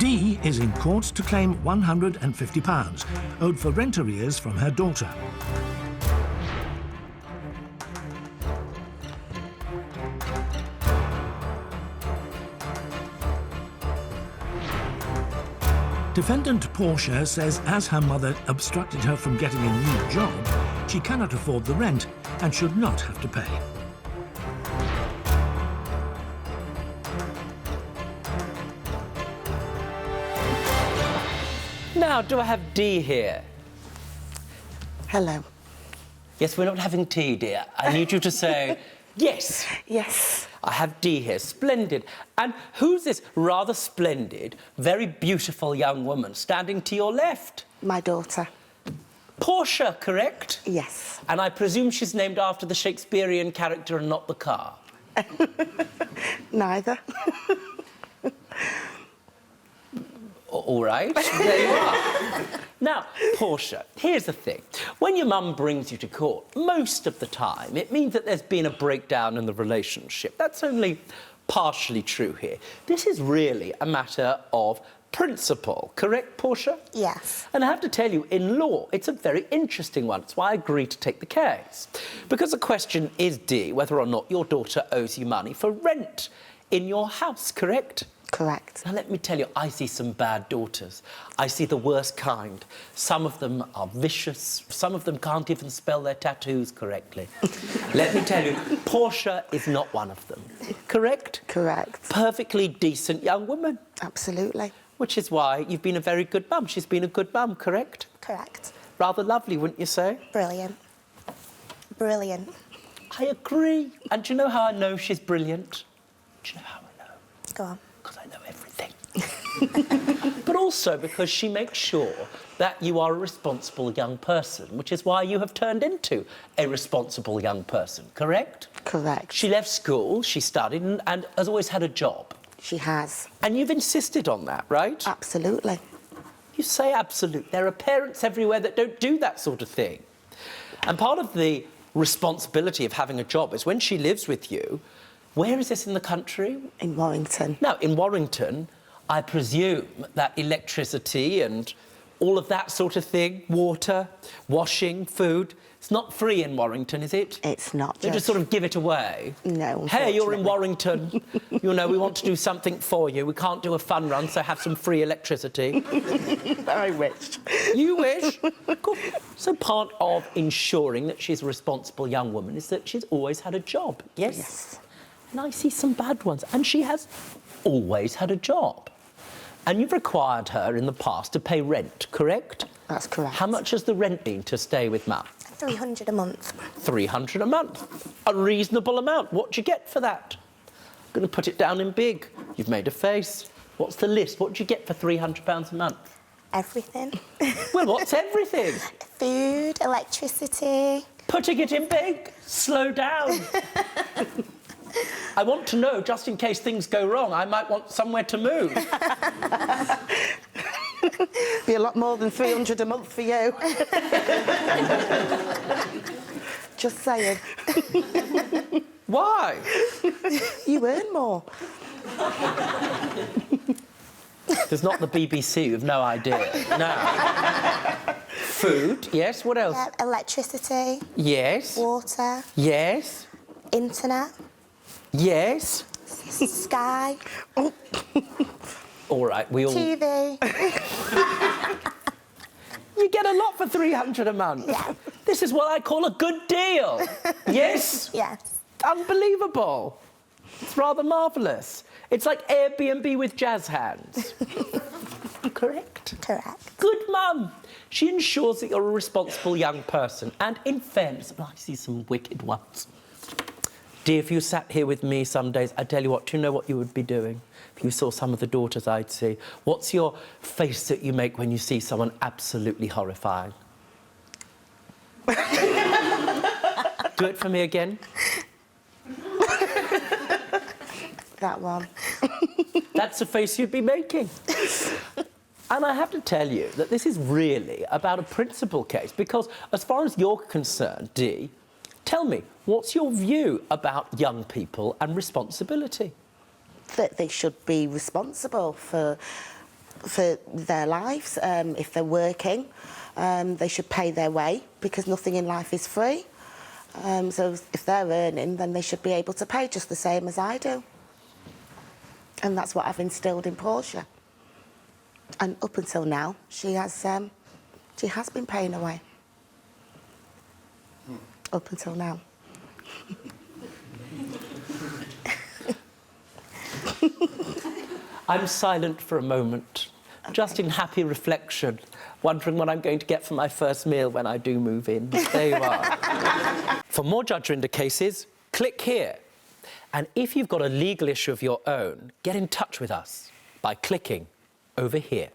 Dee is in court to claim £150 owed for rent arrears from her daughter. Defendant Portia says as her mother obstructed her from getting a new job, she cannot afford the rent and should not have to pay. Now, do I have Dee here? Hello. Yes, we're not having tea, dear. I need you to say yes. Yes. I have Dee here. Splendid. And who's this rather splendid, very beautiful young woman standing to your left? My daughter. Portia, correct? Yes. And I presume she's named after the Shakespearean character and not the car? Neither. All right, there you are. Now, Portia, here's the thing. When your mum brings you to court, most of the time, it means that there's been a breakdown in the relationship. That's only partially true here. This is really a matter of principle, correct, Portia? Yes. And I have to tell you, in law, it's a very interesting one. It's why I agreed to take the case. Because the question is, Dee, whether or not your daughter owes you money for rent in your house, correct? Correct. Now, let me tell you, I see some bad daughters. I see the worst kind. Some of them are vicious. Some of them can't even spell their tattoos correctly. Let me tell you, Portia is not one of them. Correct? Correct. Perfectly decent young woman. Absolutely. Which is why you've been a very good mum. She's been a good mum, correct? Correct. Rather lovely, wouldn't you say? Brilliant. Brilliant. I agree. And do you know how I know she's brilliant? Do you know how I know? Go on. Because I know everything. But also because she makes sure that you are a responsible young person, which is why you have turned into a responsible young person, correct? Correct. She left school, she studied, and has always had a job. She has. And you've insisted on that, right? Absolutely. You say absolute. There are parents everywhere that don't do that sort of thing. And part of the responsibility of having a job is when she lives with you. Where is this in the country? In Warrington. Now, in Warrington, I presume that electricity and all of that sort of thing, water, washing, food, it's not free in Warrington, is it? It's not. They just sort of give it away. No, hey, you're in unfortunately. Warrington. You know, we want to do something for you. We can't do a fun run, so have some free electricity. I wish. You wish? Cool. So part of ensuring that she's a responsible young woman is that she's always had a job, yes? Yes. And I see some bad ones. And she has always had a job. And you've required her in the past to pay rent, correct? That's correct. How much has the rent been to stay with Mum? £300 a month. £300 a month. A reasonable amount. What do you get for that? I'm going to put it down in big. You've made a face. What's the list? What do you get for £300 a month? Everything. Well, what's everything? Food, electricity. Putting it in big. Slow down. I want to know, just in case things go wrong, I might want somewhere to move. Be a lot more than £300 a month for you. Just saying. Why? You earn more. There's not the BBC, you've no idea. No. Food, yes, what else? Electricity. Yes. Water. Yes. Internet. Yes. Sky. All right, we all... TV. You get a lot for £300 a month. Yeah. This is what I call a good deal. Yes? Yes. Unbelievable. It's rather marvellous. It's like Airbnb with jazz hands. Correct? Correct. Good mum. She ensures that you're a responsible young person. And in fairness, I see some wicked ones. Dear, if you sat here with me some days, I tell you what, do you know what you would be doing? If you saw some of the daughters I'd see, what's your face that you make when you see someone absolutely horrifying? Do it for me again. That one. That's the face you'd be making. And I have to tell you that this is really about a principal case, because as far as you're concerned, Dee, tell me, what's your view about young people and responsibility? That they should be responsible for for their lives. If they're working, they should pay their way because nothing in life is free. So if they're earning, then they should be able to pay just the same as I do. And that's what I've instilled in Portia. And up until now, she has been paying her way. Up until now. I'm silent for a moment, just in happy reflection, wondering what I'm going to get for my first meal when I do move in. There you are. For more Judge Rinder cases, click here. And if you've got a legal issue of your own, get in touch with us by clicking over here.